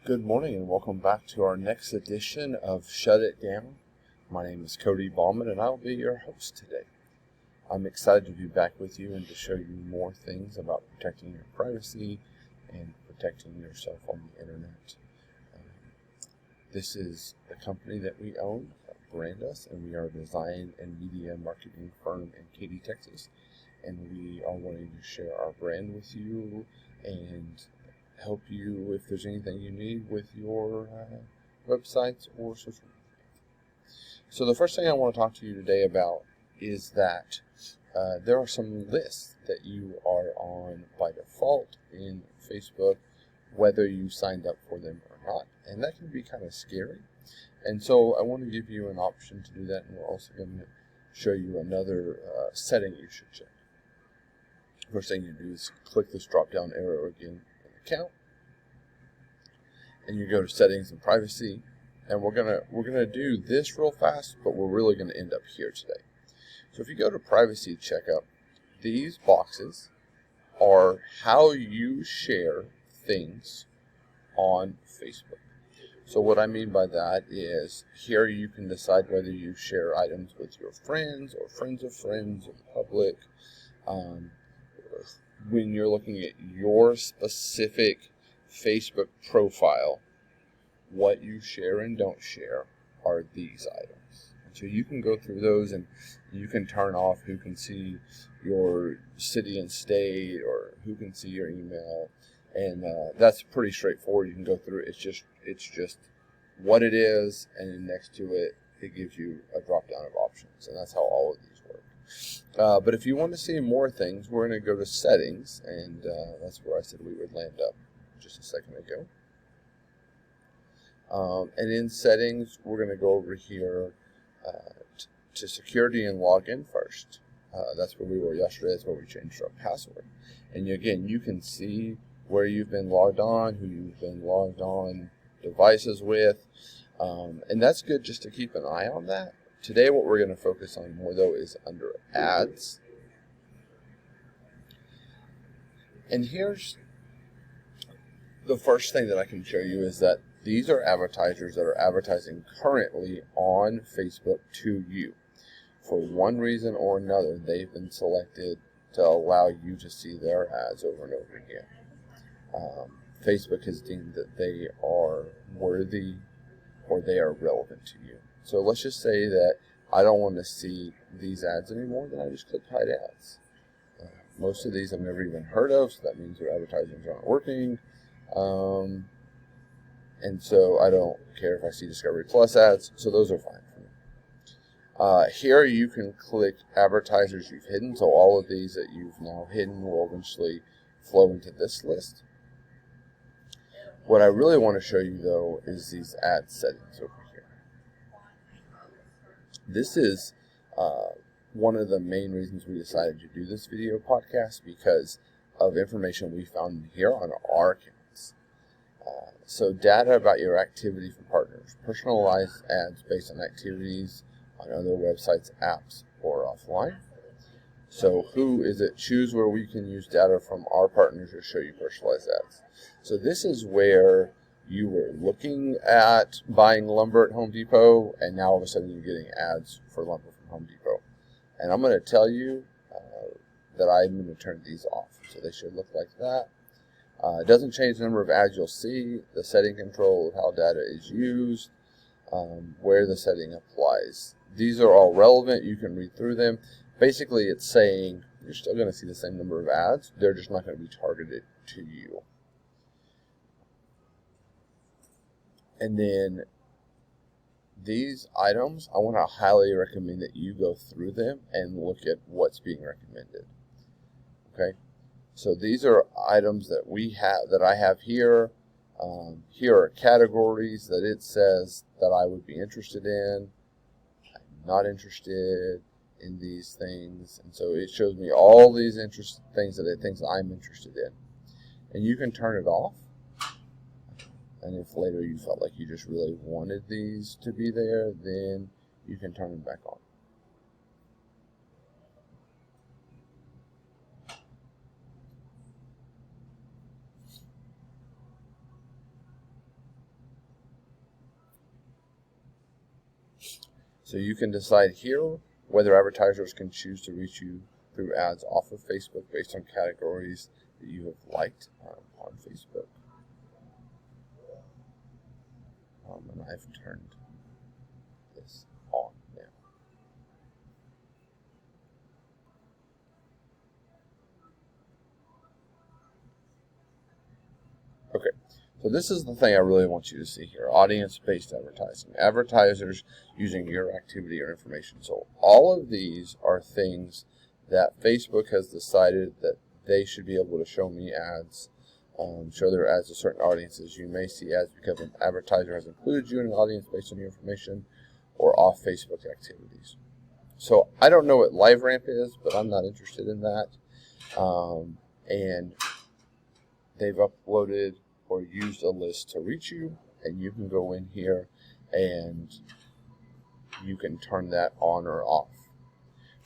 Good morning and welcome back to our next edition of Shut It Down. My name is Cody Ballman and I will be your host today. I'm excited to be back with you and to show you more things about protecting your privacy and protecting yourself on the internet. This is the company that we own, Brandus, and we are a design and media marketing firm in Katy, Texas. And we are wanting to share our brand with you and help you if there's anything you need with your websites or social media. So the first thing I want to talk to you today about is that there are some lists that you are on by default in Facebook, whether you signed up for them or not. And that can be kind of scary. And so I want to give you an option to do that, and we're also going to show you another setting you should check. First thing you do is click this drop down arrow again in account, and you go to settings and privacy, and we're gonna do this real fast, but we're really gonna end up here today. So if you go to privacy checkup, these boxes are how you share things on Facebook. So what I mean by that is here you can decide whether you share items with your friends or friends of friends or the public. When you're looking at your specific Facebook profile, what you share and don't share are these items. And so you can go through those and you can turn off who can see your city and state or who can see your email. And that's pretty straightforward. You can go through it. It's just what it is, and then next to it, it gives you a drop down of options. And that's how all of these work. But if you want to see more things, we're going to go to settings, and that's where I said we would land up just a second ago. And in settings, we're going to go over here to security and login first. That's where we were yesterday. That's where we changed our password. And again, you can see where you've been logged on, who you've been logged on devices with. And that's good just to keep an eye on that. Today what we're going to focus on more though is under ads. And here's the first thing that I can show you is that these are advertisers that are advertising currently on Facebook to you. For one reason or another, they've been selected to allow you to see their ads over and over again. Facebook has deemed that they are worthy or they are relevant to you. So let's just say that I don't want to see these ads anymore, then I just click hide ads. Most of these I've never even heard of, so that means their advertisements aren't working. And so I don't care if I see Discovery Plus ads, so those are fine for me. Here you can click advertisers you've hidden, so all of these that you've now hidden will eventually flow into this list. What I really want to show you though is these ad settings over here. This is one of the main reasons we decided to do this video podcast, because of information we found here on our accounts. So data about your activity from partners, personalized ads based on activities on other websites, apps, or offline. So who is it? Choose where we can use data from our partners to show you personalized ads. So this is where you were looking at buying lumber at Home Depot, and now all of a sudden you're getting ads for lumber from Home Depot. And I'm going to tell you that I'm going to turn these off. So they should look like that. It doesn't change the number of ads you'll see, the setting control of how data is used, where the setting applies. These are all relevant. You can read through them. Basically, it's saying you're still going to see the same number of ads. They're just not going to be targeted to you. And then these items, I want to highly recommend that you go through them and look at what's being recommended. Okay, so these are items that we have, that I have here. Here are categories that it says that I would be interested in. I'm not interested in these things, and so it shows me all these things I'm interested in. And you can turn it off. And if later you felt like you just really wanted these to be there, then you can turn them back on. So you can decide here whether advertisers can choose to reach you through ads off of Facebook based on categories that you have liked on Facebook. And I've turned this on now. Okay, so this is the thing I really want you to see here, audience-based advertising. Advertisers using your activity or information. So all of these are things that Facebook has decided that they should be able to show me ads, show their ads to certain audiences. You may see ads because an advertiser has included you in an audience based on your information or off Facebook activities. So I don't know what LiveRamp is, but I'm not interested in that. And they've uploaded or used a list to reach you, and you can go in here and you can turn that on or off.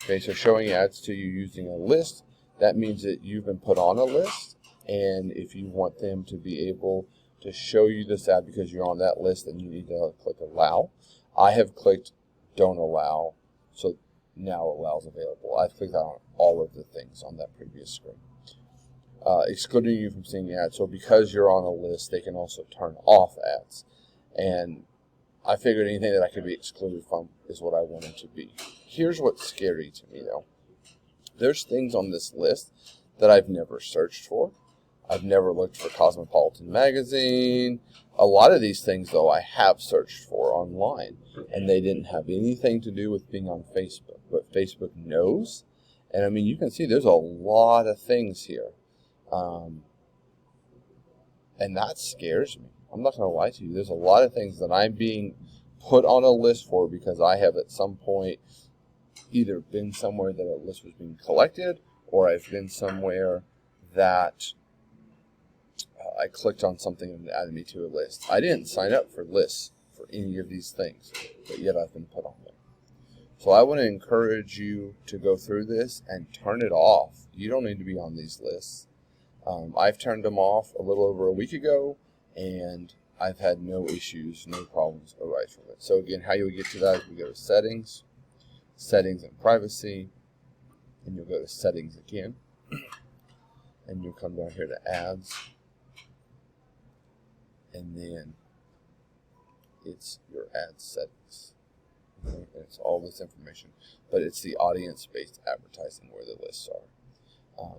Okay, so showing ads to you using a list, that means that you've been put on a list, and if you want them to be able to show you this ad because you're on that list, then you need to click allow. I have clicked don't allow, so now allow is available. I've clicked on all of the things on that previous screen. Excluding you from seeing ads. So because you're on a list, they can also turn off ads. And I figured anything that I could be excluded from is what I wanted to be. Here's what's scary to me, though. There's things on this list that I've never searched for. I've never looked for Cosmopolitan Magazine. A lot of these things, though, I have searched for online, and they didn't have anything to do with being on Facebook. But Facebook knows. And, I mean, you can see there's a lot of things here. And that scares me. I'm not going to lie to you. There's a lot of things that I'm being put on a list for because I have at some point either been somewhere that a list was being collected, or I've been somewhere that I clicked on something and it added me to a list. I didn't sign up for lists for any of these things, but yet I've been put on them. So I want to encourage you to go through this and turn it off. You don't need to be on these lists. I've turned them off a little over a week ago, and I've had no issues, no problems arise from it. So again, how you would get to that is we go to Settings, Settings and Privacy, and you'll go to Settings again, and you'll come down here to Ads, and then it's your ad settings. Okay? And it's all this information, but it's the audience-based advertising where the lists are.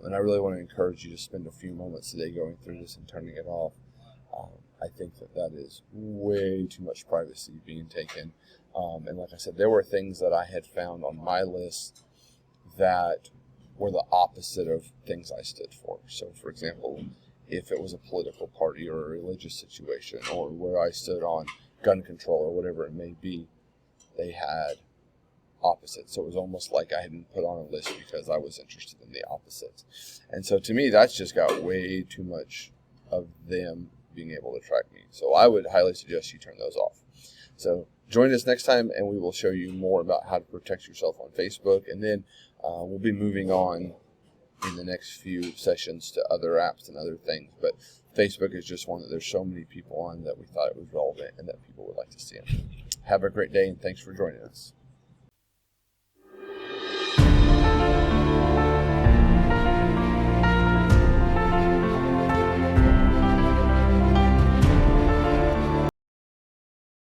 And I really want to encourage you to spend a few moments today going through this and turning it off. I think that is way too much privacy being taken. And like I said, there were things that I had found on my list that were the opposite of things I stood for. So, for example, if it was a political party or a religious situation, or where I stood on gun control or whatever it may be, they had opposite. So it was almost like I had been put on a list because I was interested in the opposites. And so to me, that's just got way too much of them being able to track me. So I would highly suggest you turn those off. So join us next time, and we will show you more about how to protect yourself on Facebook. And then we'll be moving on in the next few sessions to other apps and other things. But Facebook is just one that there's so many people on that we thought it was relevant and that people would like to see it. Have a great day, and thanks for joining us.